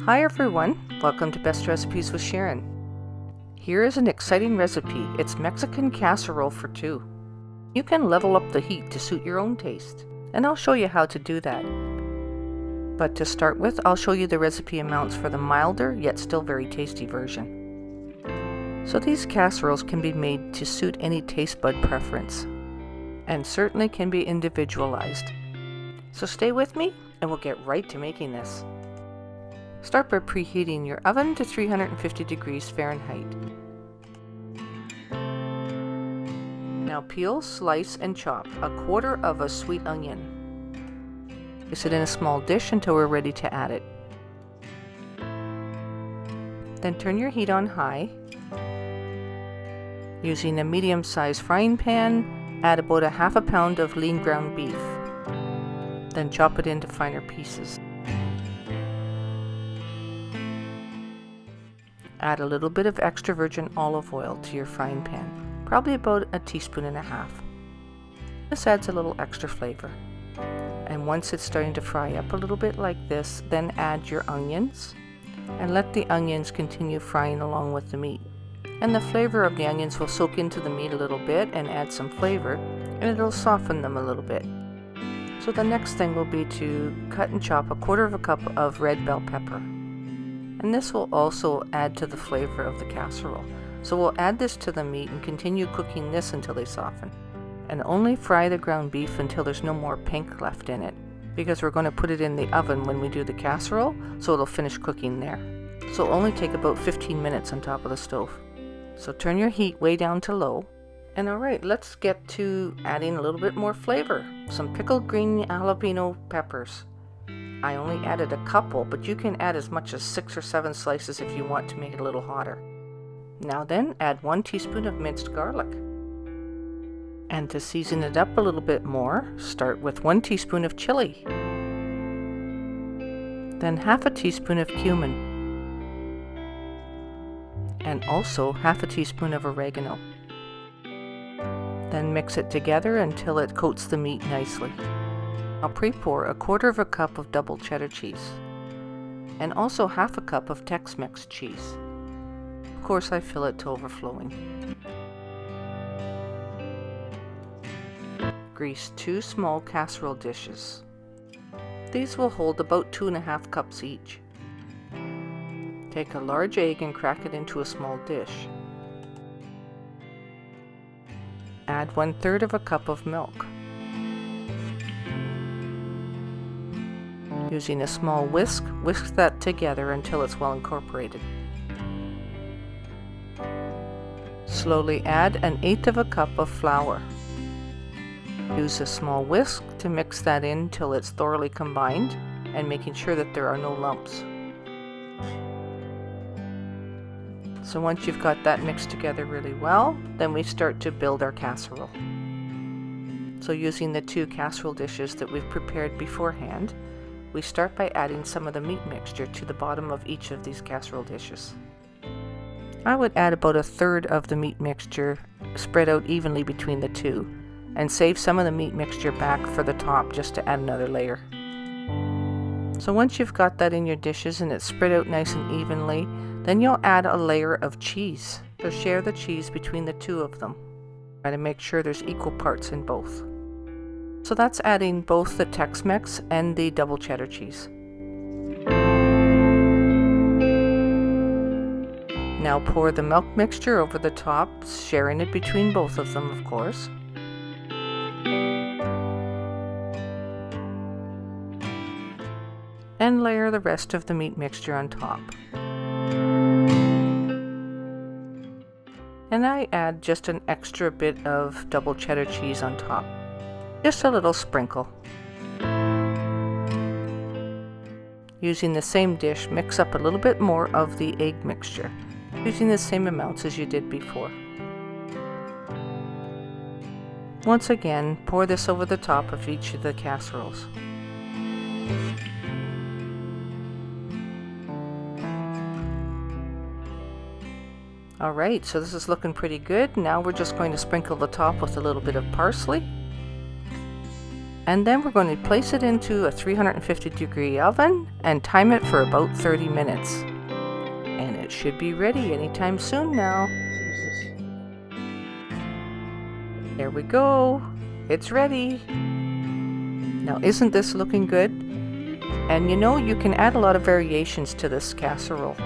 Hi everyone, welcome to Best Recipes with Sharon. Here is an exciting recipe. It's Mexican casserole for two. You can level up the heat to suit your own taste, and I'll show you how to do that. But to start with, I'll show you the recipe amounts for the milder yet still very tasty version. So these casseroles can be made to suit any taste bud preference, and certainly can be individualized. So stay with me and we'll get right to making this. Start by preheating your oven to 350 degrees Fahrenheit. Now peel, slice, and chop a quarter of a sweet onion. Place it in a small dish until we're ready to add it. Then turn your heat on high. Using a medium-sized frying pan, add about a half a pound of lean ground beef. Then chop it into finer pieces. Add a little bit of extra virgin olive oil to your frying pan, probably about 1.5 teaspoons. This adds a little extra flavor. And once it's starting to fry up a little bit like this, then add your onions and let the onions continue frying along with the meat. And the flavor of the onions will soak into the meat a little bit and add some flavor, and it'll soften them a little bit. So the next thing will be to cut and chop a 1/4 cup of red bell pepper. And this will also add to the flavor of the casserole. So we'll add this to the meat and continue cooking this until they soften. And only fry the ground beef until there's no more pink left in it, because we're going to put it in the oven when we do the casserole, so it'll finish cooking there. So it'll only take about 15 minutes on top of the stove. So turn your heat way down to low. And alright, let's get to adding a little bit more flavor. Some pickled green jalapeno peppers. I only added a couple, but you can add as much as 6 or 7 slices if you want to make it a little hotter. Now then, add 1 teaspoon of minced garlic. And to season it up a little bit more, start with 1 teaspoon of chili. Then half a teaspoon of cumin. And also half a teaspoon of oregano. Then mix it together until it coats the meat nicely. I'll pre-pour a 1/4 cup of double cheddar cheese, and also half a cup of Tex-Mex cheese. Of course, I fill it to overflowing. Grease 2 small casserole dishes. These will hold about 2.5 cups each. Take a large egg and crack it into a small dish. Add 1/3 cup of milk. Using a small whisk, whisk that together until it's well incorporated. Slowly add 1/8 cup of flour. Use a small whisk to mix that in till it's thoroughly combined and making sure that there are no lumps. So once you've got that mixed together really well, then we start to build our casserole. So using the 2 casserole dishes that we've prepared beforehand, we start by adding some of the meat mixture to the bottom of each of these casserole dishes. I would add about 1/3 of the meat mixture spread out evenly between the 2, and save some of the meat mixture back for the top just to add another layer. So once you've got that in your dishes and it's spread out nice and evenly, then you'll add a layer of cheese. So share the cheese between the 2 of them. Try to make sure there's equal parts in both. So that's adding both the Tex-Mex and the double cheddar cheese. Now pour the milk mixture over the top, sharing it between both of them, of course. And layer the rest of the meat mixture on top. And I add just an extra bit of double cheddar cheese on top. Just a little sprinkle. Using the same dish, mix up a little bit more of the egg mixture, using the same amounts as you did before. Once again, pour this over the top of each of the casseroles. Alright, so this is looking pretty good. Now we're just going to sprinkle the top with a little bit of parsley. And then we're going to place it into a 350-degree oven and time it for about 30 minutes. And it should be ready anytime soon now. There we go. It's ready. Now, isn't this looking good? And you know, you can add a lot of variations to this casserole.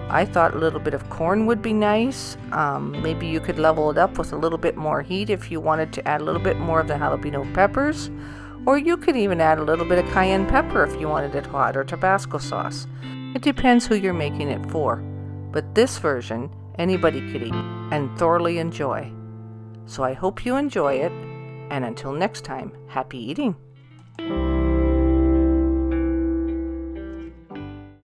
I thought a little bit of corn would be nice. Maybe you could level it up with a little bit more heat if you wanted to add a little bit more of the jalapeno peppers. Or you could even add a little bit of cayenne pepper if you wanted it hot, or Tabasco sauce. It depends who you're making it for. But this version, anybody could eat and thoroughly enjoy. So I hope you enjoy it, and until next time, happy eating!